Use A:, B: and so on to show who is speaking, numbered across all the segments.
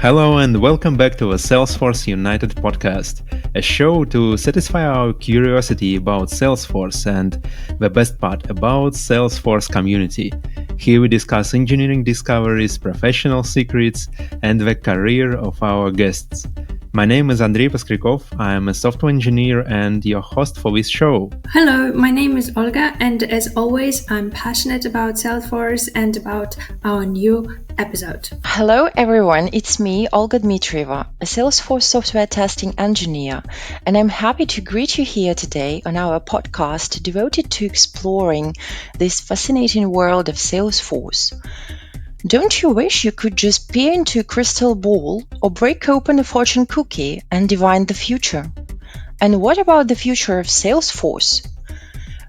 A: Hello and welcome back to a Salesforce United podcast, a show to satisfy our curiosity about Salesforce and the best part about Salesforce community. Here we discuss engineering discoveries, professional secrets, and the career of our guests. My name is 𝐒𝐚𝐥𝐞𝐬𝐿. I am a software engineer and your host for this show.
B: Hello, my name is Olga, and as always, I'm passionate about Salesforce and about our new episode.
C: Hello everyone, it's me, Olga Dmitrieva, a Salesforce software testing engineer, and I'm happy to greet you here today on our podcast devoted to exploring this fascinating world of Salesforce. Don't you wish you could just peer into a crystal ball or break open a fortune cookie and divine the future? And what about the future of Salesforce?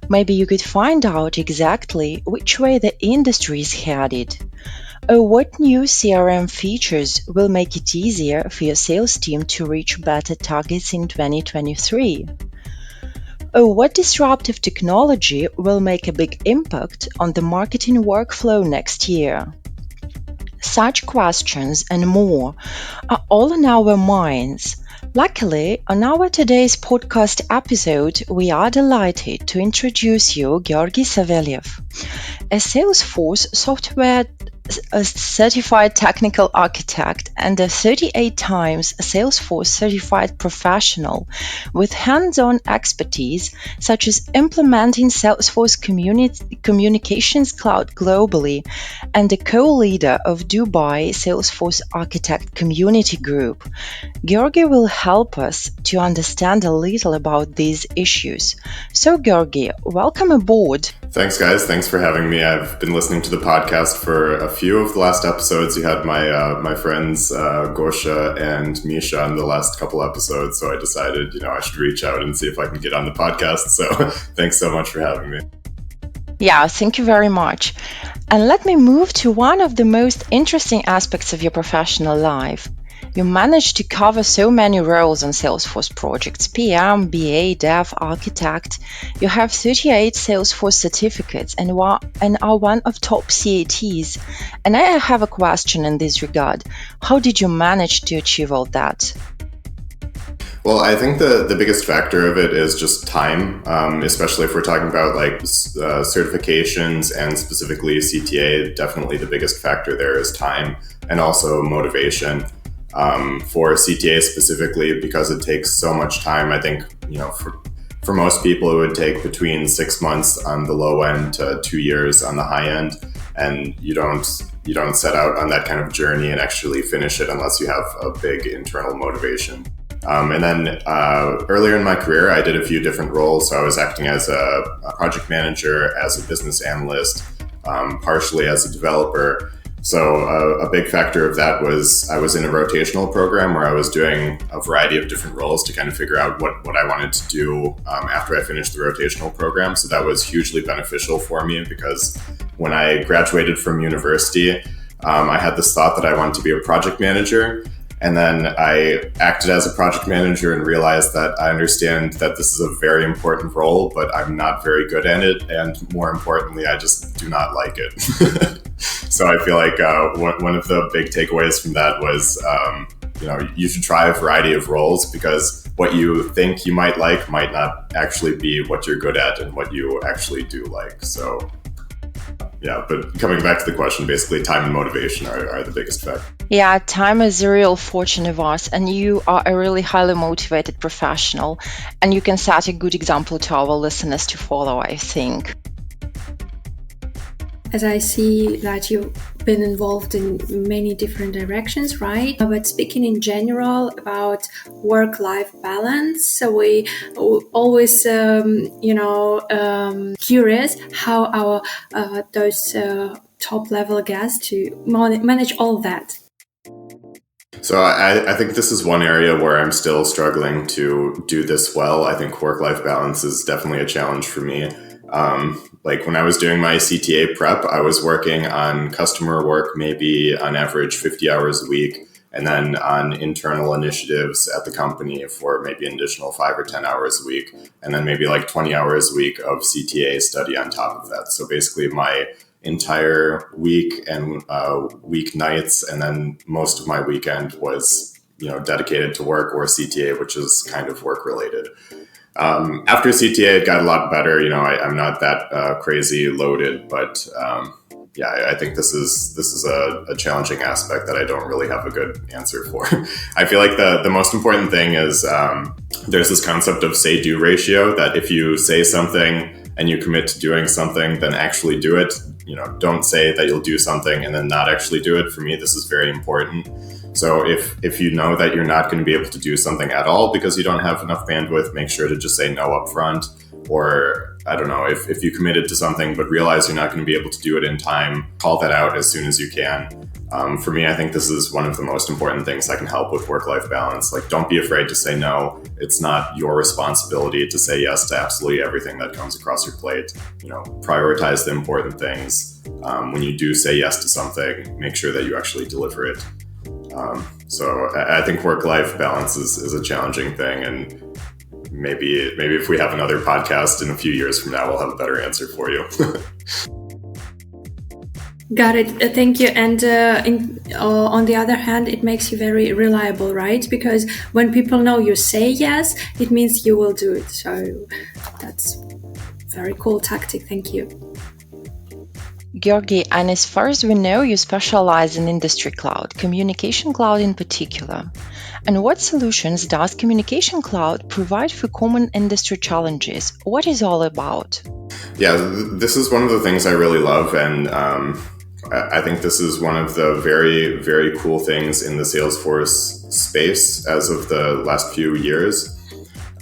C: Maybe you could find out exactly which way the industry is headed. Or what new CRM features will make it easier for your sales team to reach better targets in 2023? Or what disruptive technology will make a big impact on the marketing workflow next year? Such questions and more are all in our minds. Luckily, on our today's podcast episode, we are delighted to introduce you Georgy Savelyev, a Salesforce software certified technical architect and a 38 times Salesforce certified professional with hands-on expertise such as implementing Salesforce Communication Cloud globally and a co-leader of Dubai Salesforce Architect Community Group. Georgy will help us to understand a little about these issues. So Georgy, welcome aboard.
D: Thanks, guys. Thanks for having me. I've been listening to the podcast for a few of the last episodes. You had my friends Gosha and Misha on the last couple episodes, so I decided, I should reach out and see if I can get on the podcast. So thanks so much for having me.
C: Yeah, thank you very much. And let me move to one of the most interesting aspects of your professional life. You managed to cover so many roles on Salesforce projects: PM, BA, Dev, Architect. You have 38 Salesforce certificates and are one of top CATs. And I have a question in this regard. How did you manage to achieve all that?
D: Well, I think the biggest factor of it is just time, especially if we're talking about certifications and specifically CTA. Definitely the biggest factor there is time and also motivation. For CTA specifically, because it takes so much time, I think, for most people, it would take between 6 months on the low end to 2 years on the high end. And you don't set out on that kind of journey and actually finish it unless you have a big internal motivation. And then earlier in my career, I did a few different roles. So I was acting as a project manager, as a business analyst, partially as a developer. So a big factor of that was I was in a rotational program where I was doing a variety of different roles to kind of figure out what I wanted to do after I finished the rotational program. So that was hugely beneficial for me because when I graduated from university, I had this thought that I wanted to be a project manager. And then I acted as a project manager and realized that I understand that this is a very important role, but I'm not very good at it. And more importantly, I just do not like it. So I feel like one of the big takeaways from that was, you should try a variety of roles because what you think you might like might not actually be what you're good at and what you actually do like. So yeah, but coming back to the question, basically time and motivation are the biggest factor.
C: Yeah, time is a real fortune of ours, and you are a really highly motivated professional, and you can set a good example to our listeners to follow, I think.
B: As I see that you've been involved in many different directions, right? But speaking in general about work-life balance, so we always, curious how our those top-level guests to manage all that.
D: So I think this is one area where I'm still struggling to do this well. I think work-life balance is definitely a challenge for me. When I was doing my CTA prep, I was working on customer work, maybe on average 50 hours a week, and then on internal initiatives at the company for maybe an additional 5 or 10 hours a week, and then maybe 20 hours a week of CTA study on top of that. So basically my entire week and weeknights, and then most of my weekend was dedicated to work or CTA, which is kind of work related. After CTA, it got a lot better. I'm not that crazy loaded, but I think this is a challenging aspect that I don't really have a good answer for. I feel like the most important thing is there's this concept of say-do ratio, that if you say something and you commit to doing something, then actually do it. Don't say that you'll do something and then not actually do it. For me, this is very important. So if you know that you're not going to be able to do something at all because you don't have enough bandwidth, make sure to just say no up front. Or I don't know, if you committed to something but realize you're not going to be able to do it in time, call that out as soon as you can. For me, I think this is one of the most important things that can help with work-life balance. Like, don't be afraid to say no. It's not your responsibility to say yes to absolutely everything that comes across your plate. Prioritize the important things. When you do say yes to something, make sure that you actually deliver it. So I think work-life balance is a challenging thing, and maybe if we have another podcast in a few years from now, we'll have a better answer for you.
B: Got it. Thank you. And on the other hand, it makes you very reliable, right? Because when people know you say yes, it means you will do it. So that's a very cool tactic. Thank you.
C: Georgi, and as far as we know, you specialize in industry cloud, communication cloud in particular. And what solutions does Communication Cloud provide for common industry challenges? What is it all about?
D: Yeah, this is one of the things I really love, and I think this is one of the very, very cool things in the Salesforce space as of the last few years.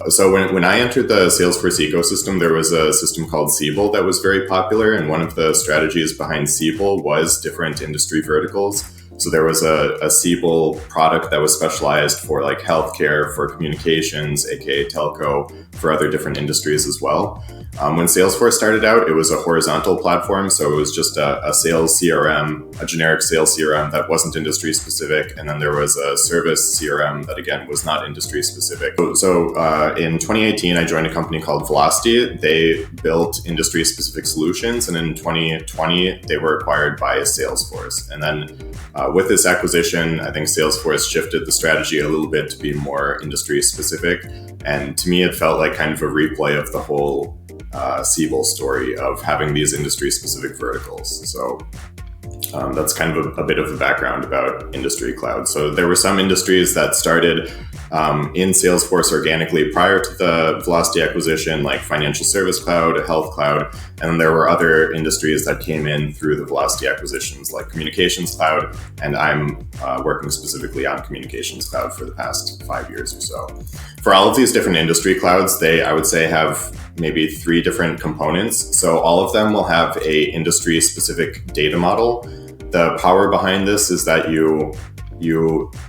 D: So when I entered the Salesforce ecosystem, there was a system called 𝐒𝐚𝐥𝐞𝐬𝐿 that was very popular, and one of the strategies behind 𝐒𝐚𝐥𝐬𝐿 was different industry verticals. So there was a 𝐒𝐚𝐥𝐬𝐿 product that was specialized for like healthcare, for communications, aka telco, for other different industries as well. When Salesforce started out, it was a horizontal platform, so it was just a sales CRM, a generic sales CRM that wasn't industry specific, and then there was a service CRM that again was not industry specific. So in 2018, I joined a company called Velocity. They built industry specific solutions, and in 2020, they were acquired by Salesforce. And then with this acquisition, I think Salesforce shifted the strategy a little bit to be more industry specific. And to me, it felt like kind of a replay of the whole 𝐒𝐚𝐥𝐬𝐿 story of having these industry specific verticals. So that's kind of a bit of the background about industry cloud. So there were some industries that started in Salesforce organically prior to the Velocity acquisition, like financial service cloud, health cloud, and then there were other industries that came in through the Velocity acquisitions, like communications cloud, and I'm working specifically on communications cloud for the past 5 years or so. For all of these different industry clouds, they, I would say, have maybe 3 different components. So all of them will have a industry specific data model. The power behind this is that you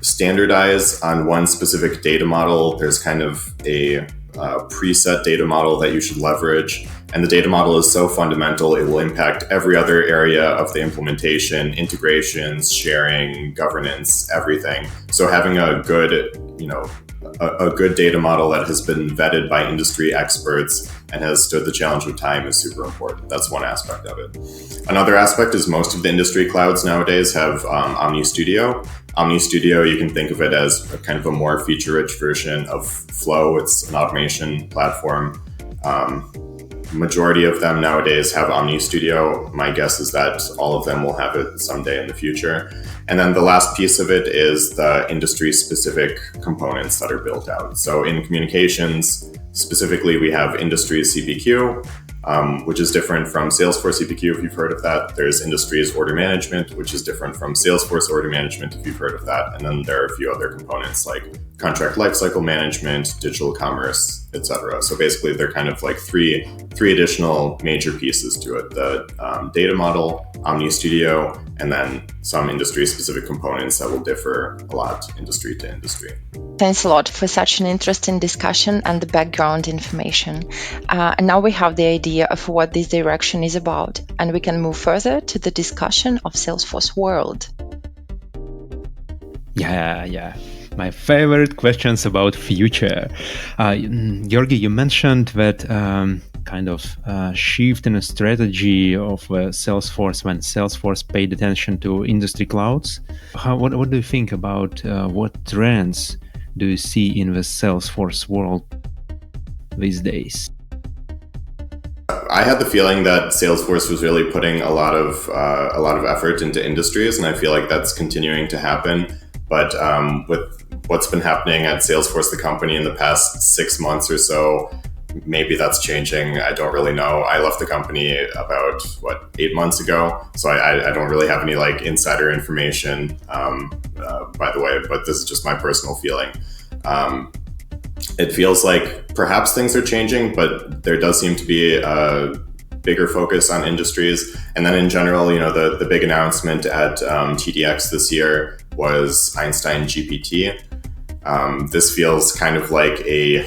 D: standardize on one specific data model. There's kind of a preset data model that you should leverage. And the data model is so fundamental, it will impact every other area of the implementation, integrations, sharing, governance, everything. So having a good, a good data model that has been vetted by industry experts and has stood the challenge of time is super important. That's one aspect of it. Another aspect is most of the industry clouds nowadays have Omni Studio. Omni Studio, you can think of it as a kind of a more feature-rich version of Flow. It's an automation platform. Majority of them nowadays have Omni Studio. My guess is that all of them will have it someday in the future. And then the last piece of it is the industry-specific components that are built out. So in communications, specifically, we have Industries CPQ, which is different from Salesforce CPQ, if you've heard of that. There's Industries Order Management, which is different from Salesforce Order Management, if you've heard of that. And then there are a few other components like Contract Lifecycle Management, Digital Commerce, etc. So basically, they're kind of like three additional major pieces to it. The data model, Omni Studio, and then some industry-specific components that will differ a lot industry to industry.
C: Thanks a lot for such an interesting discussion and the background information. And now we have the idea of what this direction is about, and we can move further to the discussion of Salesforce World.
A: Yeah. My favorite questions about future. Georgi, you mentioned that kind of shift in a strategy of Salesforce when Salesforce paid attention to industry clouds. What do you think about what trends do you see in the Salesforce world these days?
D: I had the feeling that Salesforce was really putting a lot of effort into industries, and I feel like that's continuing to happen. But with what's been happening at Salesforce, the company, in the past 6 months or so, maybe that's changing. I don't really know. I left the company about 8 months ago, so I don't really have any like insider information, by the way. But this is just my personal feeling. It feels like perhaps things are changing, but there does seem to be a bigger focus on industries. And then in general, the big announcement at TDX this year was Einstein GPT. This feels kind of like a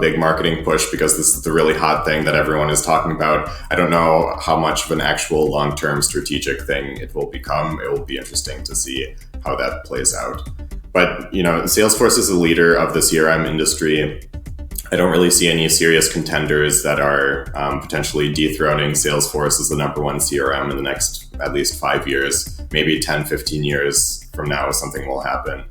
D: big marketing push because this is the really hot thing that everyone is talking about. I don't know how much of an actual long-term strategic thing it will become. It will be interesting to see how that plays out. But, Salesforce is a leader of the CRM industry. I don't really see any serious contenders that are potentially dethroning Salesforce as the number one CRM in the next at least 5 years. Maybe 10, 15 years from now, something will happen.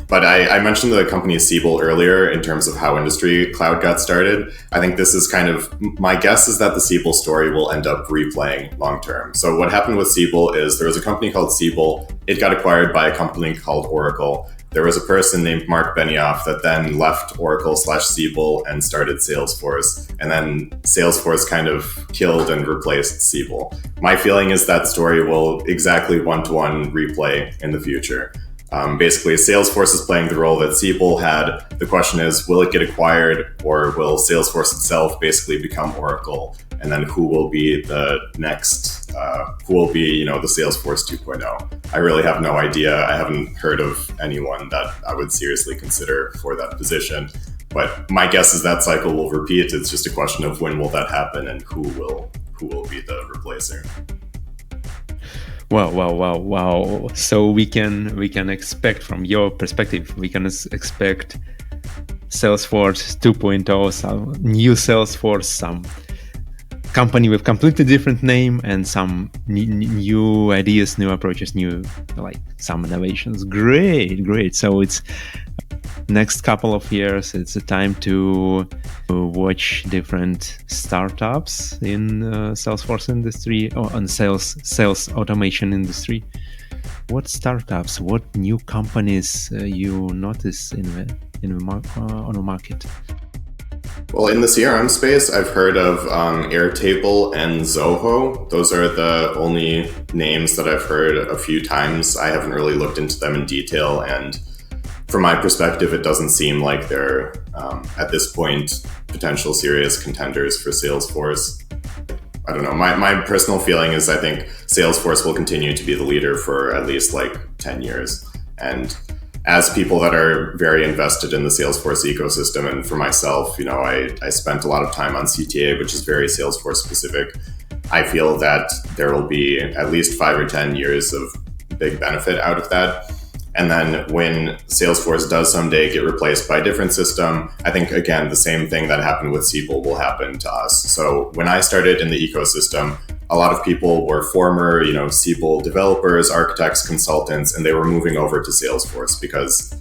D: But I mentioned the company 𝐒𝐚𝐥𝐞𝐬𝐟 earlier in terms of how industry cloud got started. I think this is kind of, my guess is that the 𝐒𝐚𝐥𝐬𝐿 story will end up replaying long term. So what happened with 𝐒𝐚𝐥𝐬𝐿 is there was a company called 𝐒𝐚𝐥𝐬𝐿. It got acquired by a company called Oracle. There was a person named Mark Benioff that then left Oracle/𝐒𝐚𝐥𝐬𝐿 and started Salesforce. And then Salesforce kind of killed and replaced 𝐒𝐚𝐥𝐬𝐿. My feeling is that story will exactly one-to-one replay in the future. Basically, Salesforce is playing the role that 𝐒𝐚𝐥𝐬𝐿 had. The question is, will it get acquired, or will Salesforce itself basically become Oracle? And then who will be the next, who will be, the Salesforce 2.0? I really have no idea. I haven't heard of anyone that I would seriously consider for that position. But my guess is that cycle will repeat. It's just a question of when will that happen and who will be the replacer.
A: Wow. So we can expect, from your perspective, we can expect Salesforce 2.0, some new Salesforce, some company with completely different name and some new ideas, new approaches, some innovations. Great. So it's next couple of years, it's a time to watch different startups in Salesforce industry or on sales automation industry. What startups, what new companies you notice on the market?
D: Well, in the CRM space, I've heard of Airtable and Zoho. Those are the only names that I've heard a few times. I haven't really looked into them in detail, and from my perspective, it doesn't seem like they're, at this point, potential serious contenders for Salesforce. I don't know. My personal feeling is I think Salesforce will continue to be the leader for at least 10 years. And as people that are very invested in the Salesforce ecosystem, and for myself, I spent a lot of time on CTA, which is very Salesforce specific. I feel that there will be at least 5 or 10 years of big benefit out of that. And then when Salesforce does someday get replaced by a different system, I think, again, the same thing that happened with 𝐒𝐚𝐥𝐬𝐿 will happen to us. So when I started in the ecosystem, a lot of people were former, 𝐒𝐚𝐥𝐬𝐿 developers, architects, consultants, and they were moving over to Salesforce because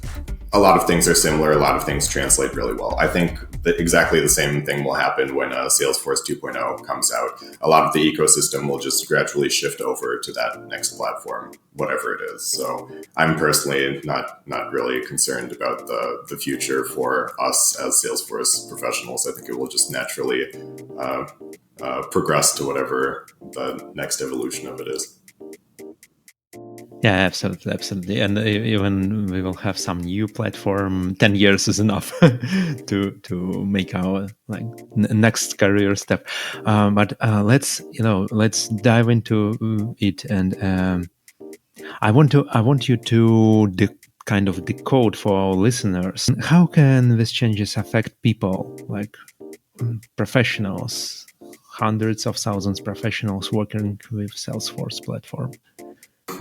D: a lot of things are similar. A lot of things translate really well. I think that exactly the same thing will happen when Salesforce 2.0 comes out. A lot of the ecosystem will just gradually shift over to that next platform, whatever it is. So I'm personally not really concerned about the future for us as Salesforce professionals. I think it will just naturally progress to whatever the next evolution of it is.
A: Yeah, absolutely. And even we will have some new platform. 10 years is enough to make our next career step. But let's dive into it. And I want you to kind of decode for our listeners, how can these changes affect people, like professionals, hundreds of thousands of professionals working with Salesforce platform?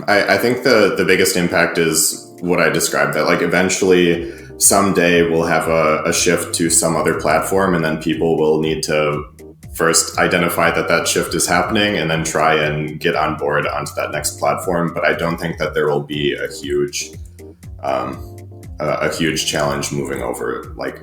D: I think the biggest impact is what I described, that eventually someday we'll have a shift to some other platform, and then people will need to first identify that shift is happening and then try and get on board onto that next platform. But I don't think that there will be a huge challenge moving over. Like,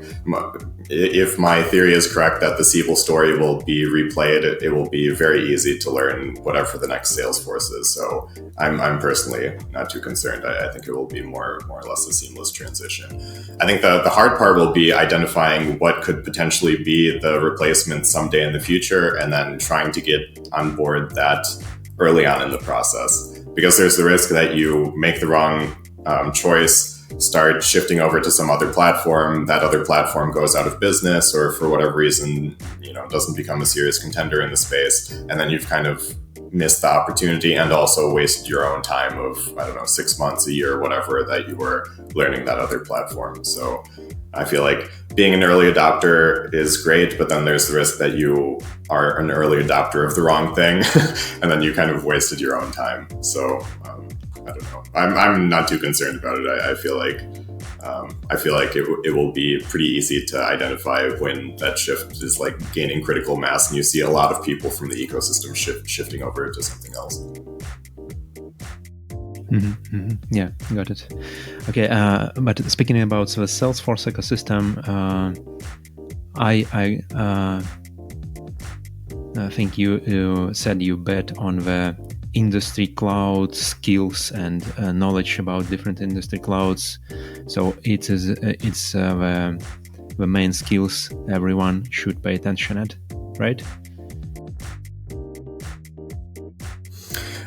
D: if my theory is correct that the 𝐶EVL story will be replayed, it will be very easy to learn whatever the next Salesforce is. So I'm personally not too concerned. I think it will be more or less a seamless transition. I think the hard part will be identifying what could potentially be the replacement someday in the future, and then trying to get on board that early on in the process. Because there's the risk that you make the wrong choice, start shifting over to some other platform, that other platform goes out of business, or for whatever reason, doesn't become a serious contender in the space. And then you've kind of missed the opportunity and also wasted your own time of, 6 months, a year, whatever, that you were learning that other platform. So I feel like being an early adopter is great, but then there's the risk that you are an early adopter of the wrong thing and then you kind of wasted your own time. So I don't know. I'm not too concerned about it. I feel like it will be pretty easy to identify when that shift is like gaining critical mass, and you see a lot of people from the ecosystem shifting over to something else.
A: Yeah, got it. Okay, but speaking about the Salesforce ecosystem, I think you said you bet on the industry cloud skills and knowledge about different industry clouds. So it's the main skills everyone should pay attention at, right?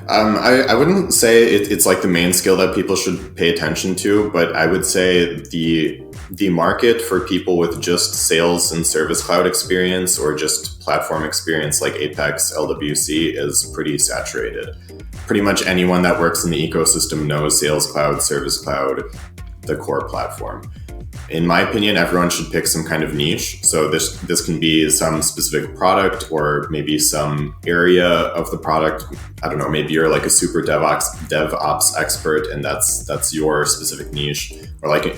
D: I wouldn't say it's like the main skill that people should pay attention to, but I would say the market for people with just sales and service cloud experience or just platform experience like Apex, LWC is pretty saturated. Pretty much anyone that works in the ecosystem knows Sales Cloud, Service Cloud, the core platform. In my opinion, everyone should pick some kind of niche. So this can be some specific product or maybe some area of the product. I don't know, maybe you're like a super DevOps expert and that's your specific niche. Or like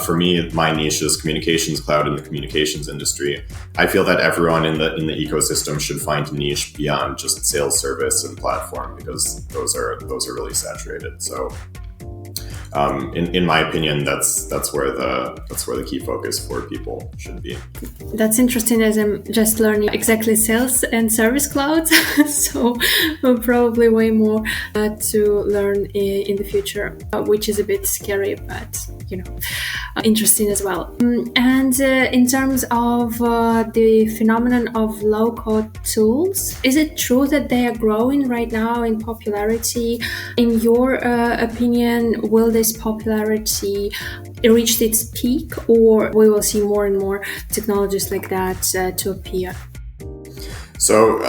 D: for me, my niche is Communications Cloud in the communications industry. I feel that everyone in the ecosystem should find a niche beyond just sales, service, and platform, because those are really saturated. So in my opinion, that's where the key focus for people should be.
B: That's interesting, as I'm just learning exactly sales and service clouds, so probably way more to learn in the future, which is a bit scary, but interesting as well. And in terms of the phenomenon of low-code tools, is it true that they are growing right now in popularity? In your opinion, will this popularity reach its peak, or we will see more and more technologies like that to appear?
D: So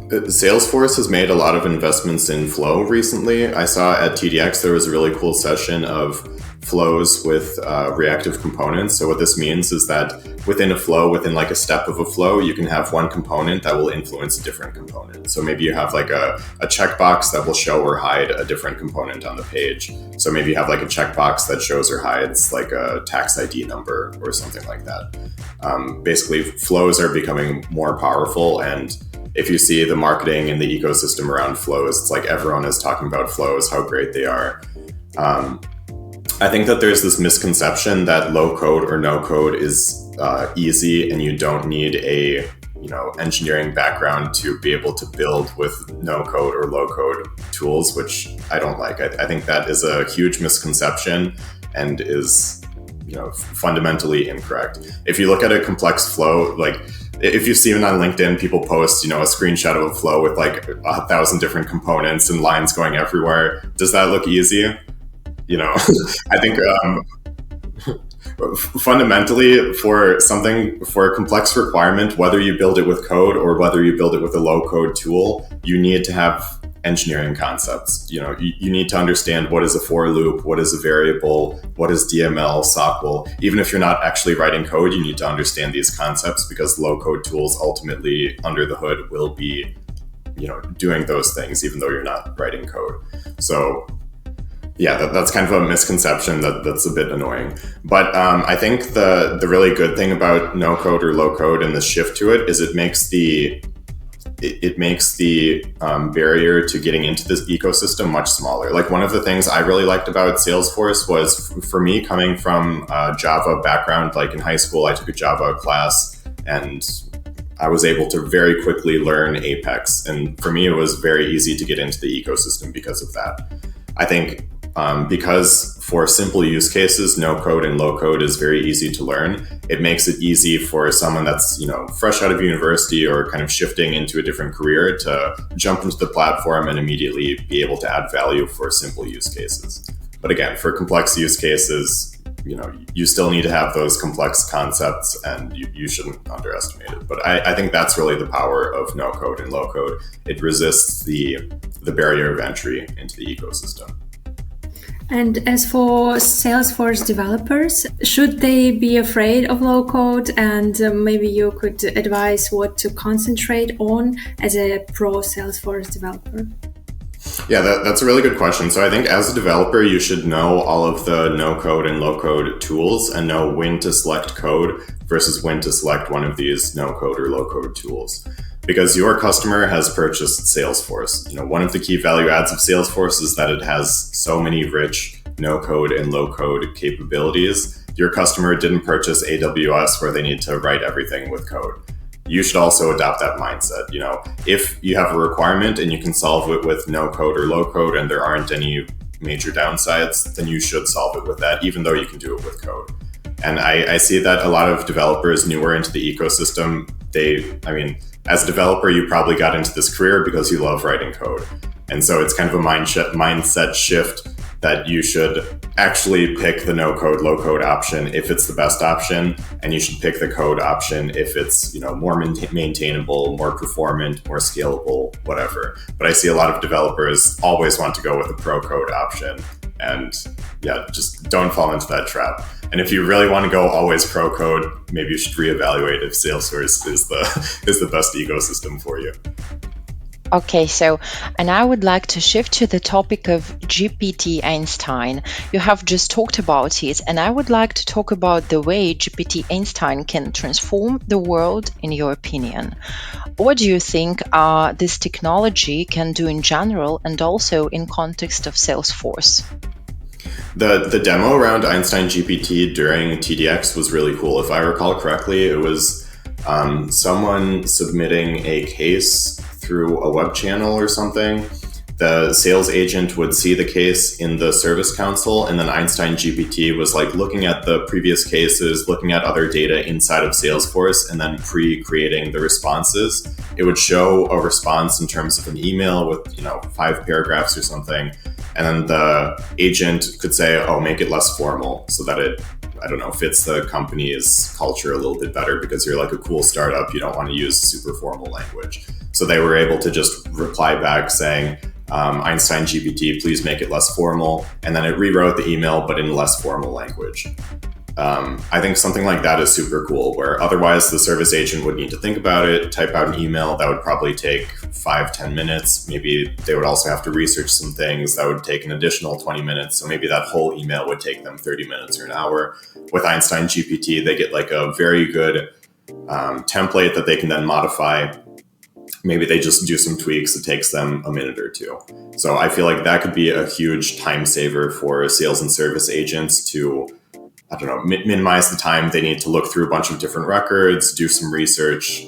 D: Salesforce has made a lot of investments in Flow recently. I saw at TDX there was a really cool session of flows with reactive components. So what this means is that within a flow, within like a step of a flow, you can have one component that will influence a different component. So maybe you have like a checkbox that will show or hide a different component on the page. So maybe you have like a checkbox that shows or hides like a tax ID number or something like that. Basically, flows are becoming more powerful, and if you see the marketing and the ecosystem around flows, it's like everyone is talking about flows, how great they are. I think that there's this misconception that low code or no code is easy, and you don't need a engineering background to be able to build with no code or low code tools, which I don't like. I think that is a huge misconception and is fundamentally incorrect. If you look at a complex flow, like if you've seen it on LinkedIn, people post a screenshot of a flow with like 1,000 different components and lines going everywhere. Does that look easy? I think fundamentally for a complex requirement, whether you build it with code or whether you build it with a low code tool, you need to have engineering concepts. You need to understand what is a for loop, what is a variable, what is DML, SOQL. Even if you're not actually writing code, you need to understand these concepts, because low code tools ultimately under the hood will be, doing those things, even though you're not writing code. So Yeah, that's kind of a misconception that's a bit annoying. But I think the really good thing about no code or low code and the shift to it is it makes the barrier to getting into this ecosystem much smaller. Like, one of the things I really liked about Salesforce was, for me, coming from a Java background, like in high school, I took a Java class and I was able to very quickly learn Apex. And for me, it was very easy to get into the ecosystem because of that. I think because for simple use cases, no code and low code is very easy to learn. It makes it easy for someone that's, fresh out of university or kind of shifting into a different career to jump into the platform and immediately be able to add value for simple use cases. But again, for complex use cases, you still need to have those complex concepts, and you shouldn't underestimate it. But I think that's really the power of no code and low code. It resists the barrier of entry into the ecosystem.
B: And as for Salesforce developers, should they be afraid of low code? And maybe you could advise what to concentrate on as a pro Salesforce developer.
D: Yeah, that's a really good question. So I think as a developer, you should know all of the no code and low code tools and know when to select code versus when to select one of these no code or low code tools. Because your customer has purchased Salesforce. One of the key value adds of Salesforce is that it has so many rich no code and low code capabilities. Your customer didn't purchase AWS where they need to write everything with code. You should also adopt that mindset. If you have a requirement and you can solve it with no code or low code and there aren't any major downsides, then you should solve it with that, even though you can do it with code. And I see that a lot of developers newer into the ecosystem, as a developer, you probably got into this career because you love writing code. And so it's kind of a mindset shift that you should actually pick the no code, low code option if it's the best option. And you should pick the code option if it's, more maintainable, more performant, more scalable, whatever. But I see a lot of developers always want to go with the pro code option. And just don't fall into that trap. And if you really want to go always pro code, maybe you should reevaluate if Salesforce is the best ecosystem for you.
C: Okay, and I would like to shift to the topic of GPT Einstein. You have just talked about it, and I would like to talk about the way GPT Einstein can transform the world, in your opinion. What do you think this technology can do in general and also in context of Salesforce?
D: The demo around Einstein GPT during TDX was really cool. If I recall correctly, it was someone submitting a case through a web channel or something. The sales agent would see the case in the service console, and then Einstein GPT was looking at the previous cases, looking at other data inside of Salesforce, and then pre-creating the responses. It would show a response in terms of an email with 5 paragraphs or something, and then the agent could say, make it less formal so that it fits the company's culture a little bit better, because you're like a cool startup, you don't want to use super formal language. So they were able to just reply back saying, Einstein GPT, please make it less formal. And then it rewrote the email, but in less formal language. I think something like that is super cool, where otherwise the service agent would need to think about it, type out an email that would probably take 5-10 minutes. Maybe they would also have to research some things that would take an additional 20 minutes. So maybe that whole email would take them 30 minutes or an hour. With Einstein GPT, they get a very good template that they can then modify. Maybe they just do some tweaks. It takes them a minute or two. So I feel like that could be a huge time saver for sales and service agents to, minimize the time they need to look through a bunch of different records, do some research.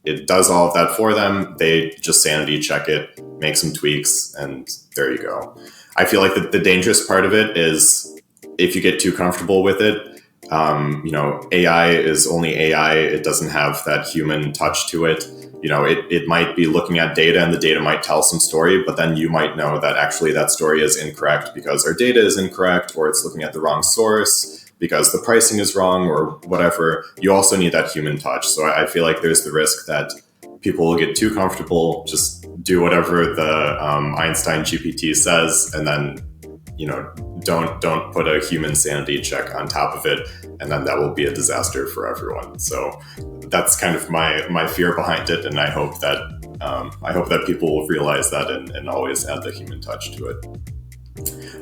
D: It does all of that for them. They just sanity check it, make some tweaks, and there you go. I feel like the dangerous part of it is if you get too comfortable with it. AI is only AI. It doesn't have that human touch to it. It might be looking at data and the data might tell some story, but then you might know that actually that story is incorrect because our data is incorrect, or it's looking at the wrong source because the pricing is wrong or whatever. You also need that human touch. So I feel like there's the risk that people will get too comfortable, just do whatever the Einstein GPT says, and then don't put a human sanity check on top of it, and then that will be a disaster for everyone. So that's kind of my fear behind it, and I hope that people will realize that and always add the human touch to it.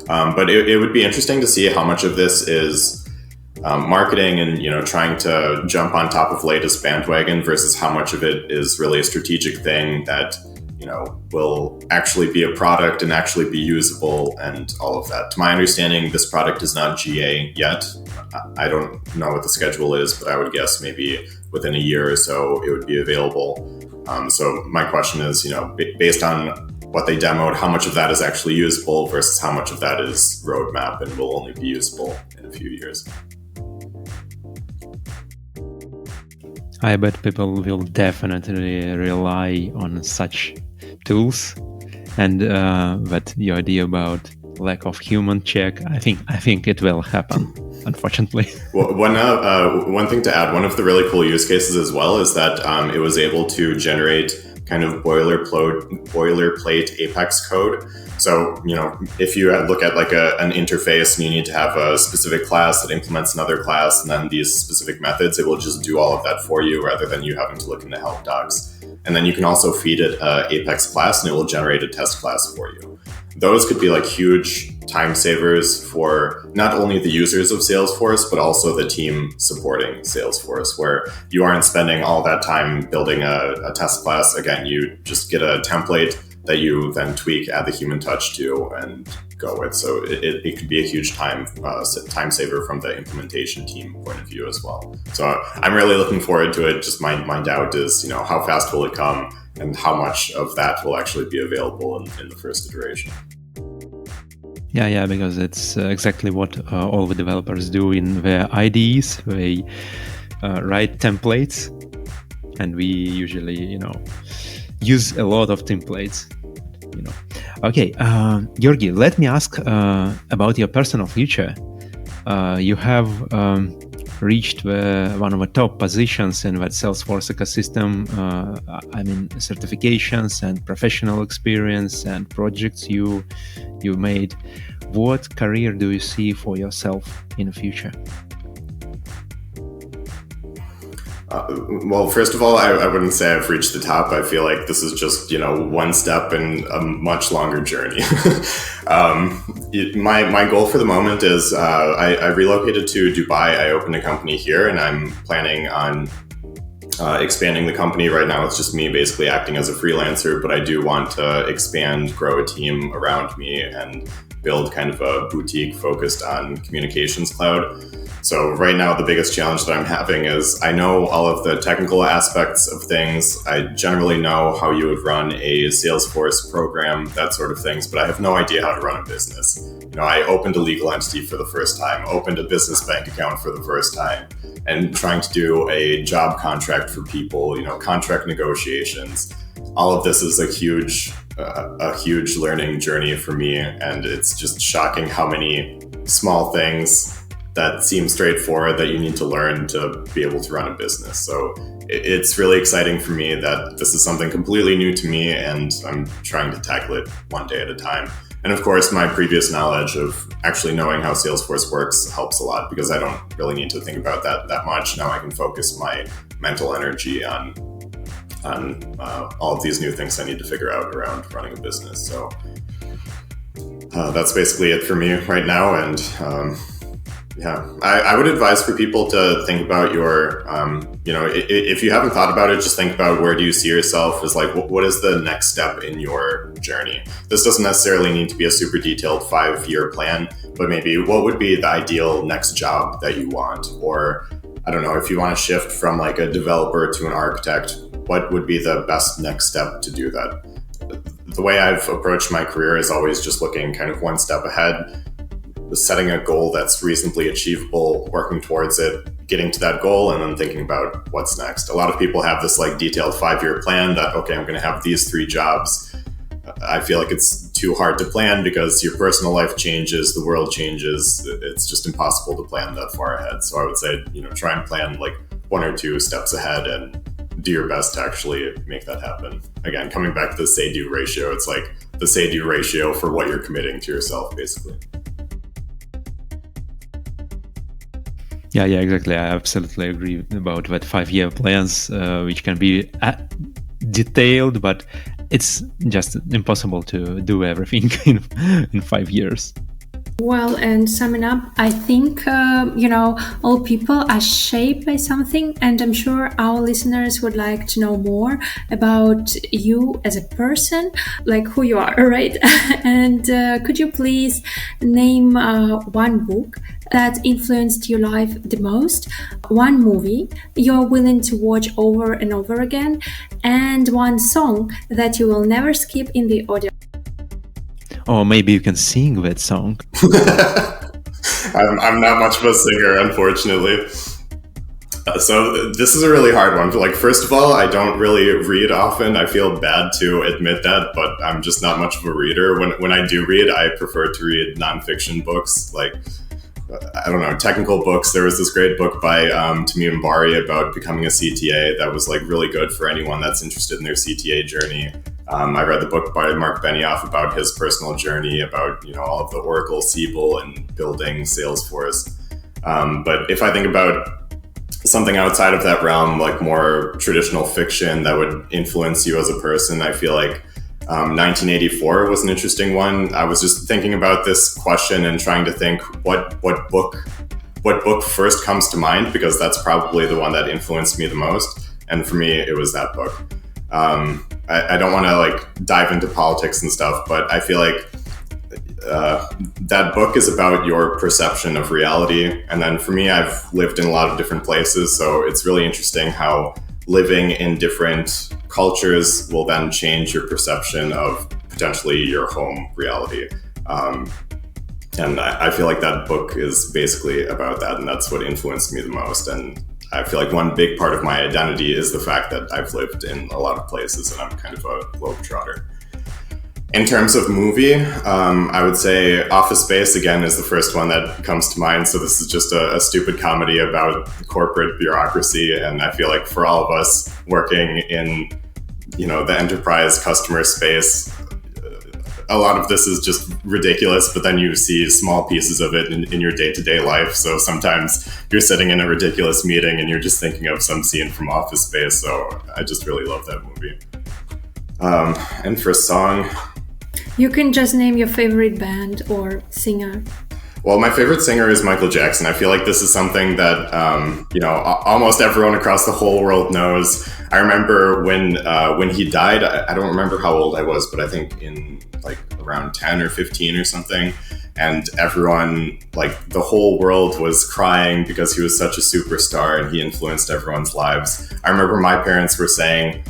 D: But it would be interesting to see how much of this is marketing and, trying to jump on top of latest bandwagon versus how much of it is really a strategic thing that, will actually be a product and actually be usable and all of that. To my understanding, this product is not GA yet. I don't know what the schedule is, but I would guess maybe within a year or so it would be available. So my question is, based on what they demoed, how much of that is actually usable versus how much of that is roadmap and will only be usable in a few years.
A: I bet people will definitely rely on such tools, and but the idea about lack of human check, I think it will happen, unfortunately.
D: Well, one thing to add, one of the really cool use cases as well is that it was able to generate kind of boilerplate Apex code. So, if you look at like an interface and you need to have a specific class that implements another class and then these specific methods, it will just do all of that for you rather than you having to look in the help docs. And then you can also feed it an Apex class and it will generate a test class for you. Those could be like huge time savers for not only the users of Salesforce, but also the team supporting Salesforce, where you aren't spending all that time building a test class. Again, you just get a template that you then tweak, add the human touch to, and go with. So it could be a huge time saver from the implementation team point of view as well. So I'm really looking forward to it. Just my doubt is, how fast will it come and how much of that will actually be available in the first iteration.
A: Yeah, because it's exactly what all the developers do in their IDEs. They write templates, and we usually, use a lot of templates. Okay, Georgi, let me ask about your personal future. You have reached one of the top positions in that Salesforce ecosystem. Certifications and professional experience and projects you made. What career do you see for yourself in the future?
D: Well, first of all, I wouldn't say I've reached the top. I feel like this is just, one step in a much longer journey. My goal for the moment is I relocated to Dubai. I opened a company here and I'm planning on expanding the company. Right now, it's just me basically acting as a freelancer, but I do want to expand, grow a team around me and build kind of a boutique focused on Communications Cloud. So right now, the biggest challenge that I'm having is I know all of the technical aspects of things. I generally know how you would run a Salesforce program, that sort of things, but I have no idea how to run a business. I opened a legal entity for the first time, opened a business bank account for the first time, and trying to do a job contract for people, contract negotiations. All of this is a huge learning journey for me, and it's just shocking how many small things that seem straightforward that you need to learn to be able to run a business. So it's really exciting for me that this is something completely new to me, and I'm trying to tackle it one day at a time. And of course, my previous knowledge of actually knowing how Salesforce works helps a lot because I don't really need to think about that much. Now I can focus my mental energy on all of these new things I need to figure out around running a business. So that's basically it for me right now. And I would advise for people to think about your, if you haven't thought about it, just think about where do you see yourself as like, what is the next step in your journey? This doesn't necessarily need to be a super detailed 5-year plan, but maybe what would be the ideal next job that you want? Or I don't know, if you want to shift from like a developer to an architect, what would be the best next step to do that? The way I've approached my career is always just looking kind of one step ahead, setting a goal that's reasonably achievable, working towards it, getting to that goal, and then thinking about what's next. A lot of people have this like detailed 5-year plan that, okay, I'm going to have these 3 jobs. I feel like it's too hard to plan because your personal life changes, the world changes. It's just impossible to plan that far ahead. So I would say, try and plan like 1 or 2 steps ahead and do your best to actually make that happen. Again, coming back to the say-do ratio, it's like the say-do ratio for what you're committing to yourself, basically.
A: Yeah, exactly. I absolutely agree about that 5-year plans, which can be detailed, but it's just impossible to do everything in 5 years.
B: Well, and summing up, I think, all people are shaped by something, and I'm sure our listeners would like to know more about you as a person, like who you are, right? And could you please name one book that influenced your life the most, one movie you're willing to watch over and over again, and one song that you will never skip in the audio?
A: Or maybe you can sing that song.
D: I'm not much of a singer, unfortunately. So this is a really hard one. Like, first of all, I don't really read often. I feel bad to admit that, but I'm just not much of a reader. When I do read, I prefer to read nonfiction books, like, I don't know, technical books. There was this great book by 𝐒𝐚𝐥𝐞𝐬𝐿 about becoming a CTA that was like really good for anyone that's interested in their CTA journey. I read the book by Mark Benioff about his personal journey, about all of the Oracle, 𝐶𝐵L, and building Salesforce. But if I think about something outside of that realm, like more traditional fiction that would influence you as a person, I feel like 1984 was an interesting one. I was just thinking about this question and trying to think what book first comes to mind, because that's probably the one that influenced me the most. And for me, it was that book. I don't want to like dive into politics and stuff, but I feel like that book is about your perception of reality. And then for me, I've lived in a lot of different places, so it's really interesting how living in different cultures will then change your perception of potentially your home reality. And I feel like that book is basically about that, and that's what influenced me the most. And I feel like one big part of my identity is the fact that I've lived in a lot of places and I'm kind of a globetrotter. In terms of movie, I would say Office Space, again, is the first one that comes to mind. So this is just a stupid comedy about corporate bureaucracy. And I feel like for all of us working in, the enterprise customer space, a lot of this is just ridiculous, but then you see small pieces of it in your day-to-day life. So sometimes you're sitting in a ridiculous meeting and you're just thinking of some scene from Office Space. So I just really love that movie. And for song,
B: you can just name your favorite band or singer.
D: Well, my favorite singer is Michael Jackson. I feel like this is something that, almost everyone across the whole world knows. I remember when he died, I don't remember how old I was, but I think in like around 10 or 15 or something. And everyone, like the whole world was crying because he was such a superstar and he influenced everyone's lives. I remember my parents were saying,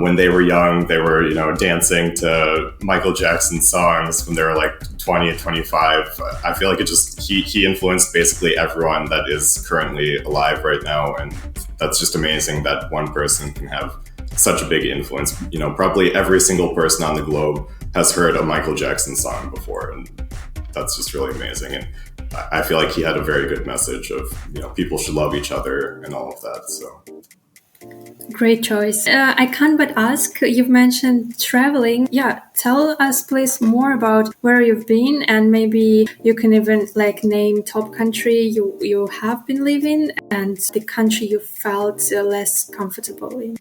D: when they were young, they were, dancing to Michael Jackson songs when they were like 20 and 25. I feel like he influenced basically everyone that is currently alive right now. And that's just amazing that one person can have such a big influence. Probably every single person on the globe has heard a Michael Jackson song before. And that's just really amazing. And I feel like he had a very good message of, people should love each other and all of that. So.
B: Great choice. I can't but ask, you've mentioned traveling. Yeah, tell us please more about where you've been, and maybe you can even name top country you have been living and the country you felt less comfortable in.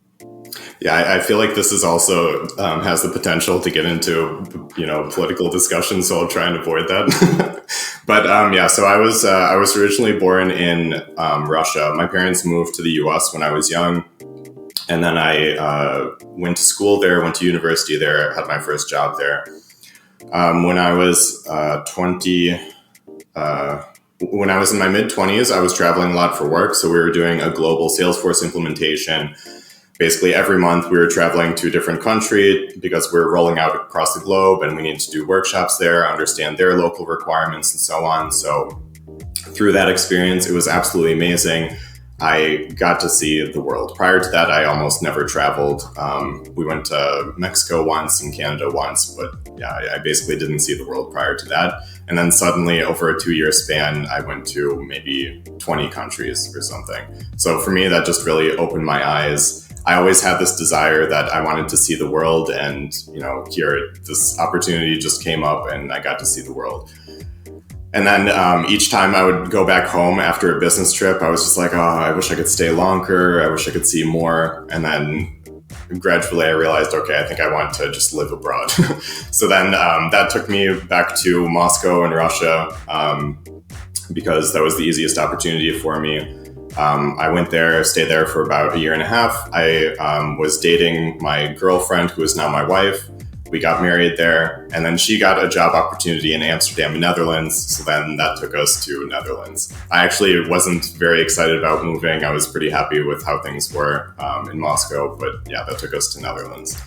D: Yeah, I feel like this is also has the potential to get into, political discussion, so I'll try and avoid that. But so I was originally born in Russia. My parents moved to the US when I was young. And then I went to school there, went to university there, had my first job there. When I was when I was in my mid-20s, I was traveling a lot for work. So we were doing a global Salesforce implementation. Basically, every month we were traveling to a different country because we were rolling out across the globe and we needed to do workshops there, understand their local requirements and so on. So through that experience, it was absolutely amazing. I got to see the world. Prior to that, I almost never traveled. We went to Mexico once and Canada once, but yeah, I basically didn't see the world prior to that. And then suddenly, over a 2-year span, I went to maybe 20 countries or something. So for me, that just really opened my eyes. I always had this desire that I wanted to see the world, and here this opportunity just came up, and I got to see the world. And then each time I would go back home after a business trip, I was just like, oh, I wish I could stay longer. I wish I could see more. And then gradually I realized, okay, I think I want to just live abroad. So then that took me back to Moscow in Russia, because that was the easiest opportunity for me. I went there, stayed there for about a year and a half. I was dating my girlfriend, who is now my wife. We got married there, and then she got a job opportunity in Amsterdam, Netherlands. So then that took us to Netherlands. I actually wasn't very excited about moving. I was pretty happy with how things were in Moscow, but yeah, that took us to Netherlands.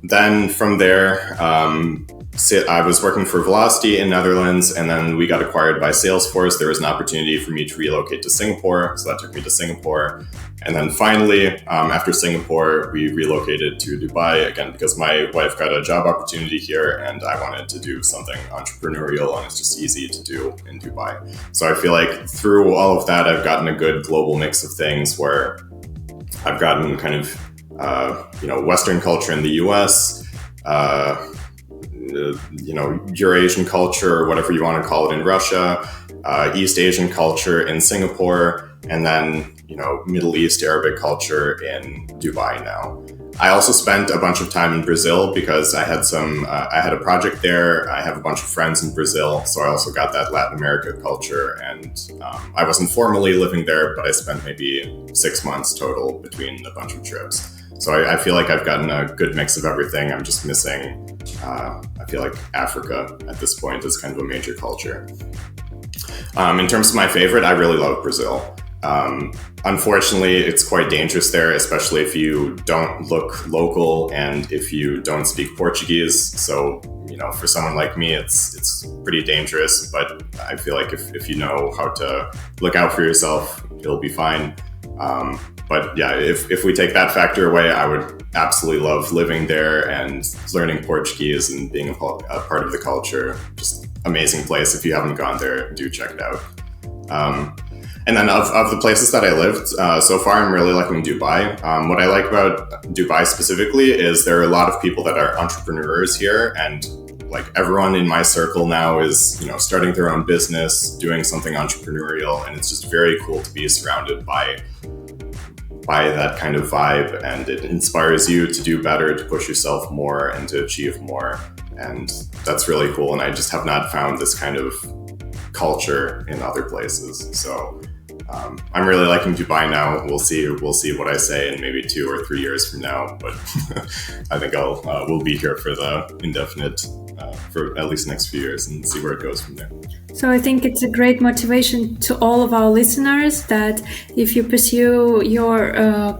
D: Then from there, I was working for Velocity in Netherlands, and then we got acquired by Salesforce. There was an opportunity for me to relocate to Singapore, so that took me to Singapore. And then finally, after Singapore, we relocated to Dubai, again, because my wife got a job opportunity here, and I wanted to do something entrepreneurial, and it's just easy to do in Dubai. So I feel like through all of that, I've gotten a good global mix of things where I've gotten kind of, Western culture in the US, Eurasian culture, or whatever you want to call it, in Russia, East Asian culture in Singapore, and then, Middle East Arabic culture in Dubai now. I also spent a bunch of time in Brazil because I had a project there. I have a bunch of friends in Brazil, so I also got that Latin America culture, and I wasn't formally living there, but I spent maybe 6 months total between a bunch of trips. So I feel like I've gotten a good mix of everything. I'm just missing, I feel like Africa at this point is kind of a major culture. In terms of my favorite, I really love Brazil. Unfortunately, it's quite dangerous there, especially if you don't look local and if you don't speak Portuguese. So, for someone like me, it's pretty dangerous, but I feel like if you know how to look out for yourself, it'll be fine. But yeah, if we take that factor away, I would absolutely love living there and learning Portuguese and being a part of the culture. Just amazing place. If you haven't gone there, do check it out. And then of the places that I lived, so far I'm really liking Dubai. What I like about Dubai specifically is there are a lot of people that are entrepreneurs here, and like everyone in my circle now is, starting their own business, doing something entrepreneurial, and it's just very cool to be surrounded by that kind of vibe, and it inspires you to do better, to push yourself more, and to achieve more. And that's really cool. And I just have not found this kind of culture in other places. So I'm really liking Dubai now. We'll see what I say in maybe 2 or 3 years from now, but I think we'll be here for the indefinite, for at least the next few years, and see where it goes from there.
B: So I think it's a great motivation to all of our listeners that if you pursue your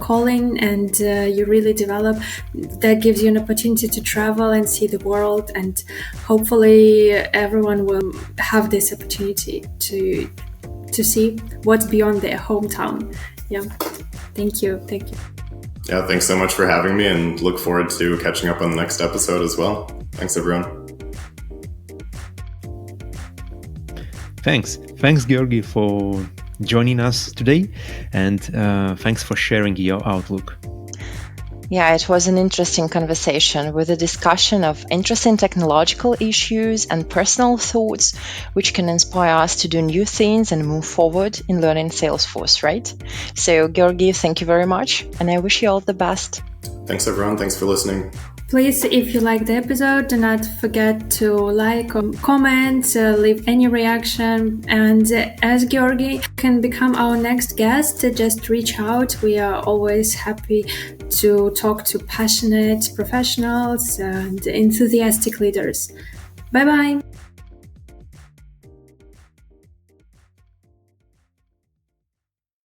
B: calling and you really develop, that gives you an opportunity to travel and see the world, and hopefully everyone will have this opportunity to see what's beyond their hometown. Yeah. Thank you.
D: Yeah, thanks so much for having me, and look forward to catching up on the next episode as well. Thanks, everyone.
A: Thanks, Ģeorgi, for joining us today, and thanks for sharing your outlook.
C: Yeah, it was an interesting conversation with a discussion of interesting technological issues and personal thoughts, which can inspire us to do new things and move forward in learning Salesforce, right? So, Ģeorgi, thank you very much, and I wish you all the best.
D: Thanks, everyone. Thanks for listening.
B: Please, if you like the episode, do not forget to like or comment, leave any reaction. And as Ģeorgi can become our next guest, just reach out. We are always happy to talk to passionate professionals and enthusiastic leaders. Bye-bye.